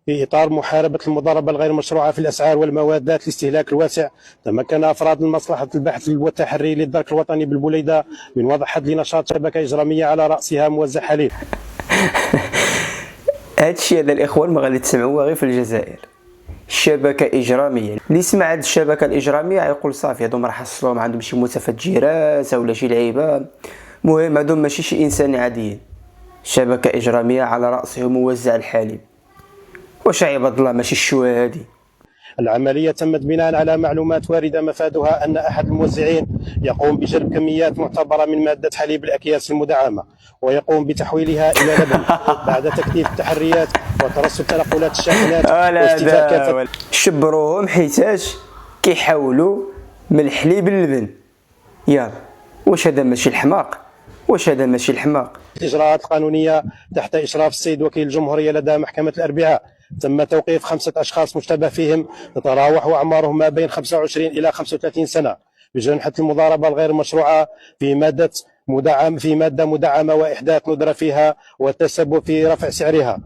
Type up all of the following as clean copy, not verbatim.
في إطار محاربة المضاربة الغير مشروعة في الأسعار والمواد ذات الاستهلاك الواسع، تمكن أفراد مصلحة البحث والتحري للدرك الوطني بالبوليدة من وضع حد لنشاط شبكة إجرامية على رأسها موزع حليب. هادشي هذا الإخوان ما غادي تسمعوه غير في الجزائر. شبكة إجرامية، اللي يسمع هاد الشبكة الإجرامية يقول صافي هادو راه حصلوا عندهم شي متفجرات ولا شي لعيبة، المهم هادو ماشي شي إنسان عاديين. شبكة إجرامية على رأسهم موزع الحليب. واش عباد الله ماشي الشويه هادي؟ العملية تمت بناء على معلومات واردة مفادها أن أحد الموزعين يقوم بجلب كميات معتبرة من مادة حليب الأكياس المدعمة ويقوم بتحويلها إلى لبن بعد تكثيف التحريات وترصد تنقلات الشاحنات واستيفاء كافة. شبروهم حيتاش كيحولوا من الحليب للبن. يلا واش هذا ماشي الحماق؟ واش هذا ماشي الحماق؟ الإجراءات القانونية تحت إشراف السيد وكيل الجمهورية لدى محكمة الأربعاء تم توقيف 5 أشخاص مشتبه فيهم تتراوح أعمارهم ما بين 25 إلى 35 سنة بجنحة المضاربة الغير مشروعة في مادة مدعمة وإحداث ندرة فيها والتسبب في رفع سعرها.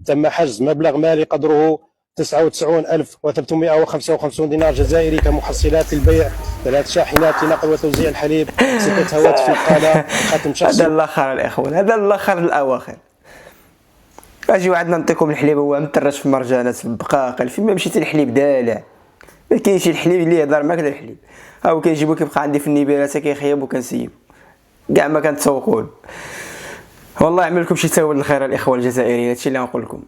تم حجز مبلغ مالي قدره 99,355 دينار جزائري كمحصلات للبيع، 3 شاحنات لنقل وتوزيع الحليب، 6 هواتف نقالة، ختم شخصي. هذا الاخر الاخوان، هذا الاخر الاواخر. اجي واحد نعطيكم الحليب هو مترش في مرجانات في البقاقل، فين ما مشيتي الحليب دالع. ما كاينش الحليب اللي يهضر معاك هذا الحليب. هاو كيجيبو كيبقى عندي في النيبيرات كيخيب وكنسيب كاع ما كنتسوقوا. والله يعمل لكم شي تاول الخير الاخوه الجزائريين، هادشي اللي غنقول لكم.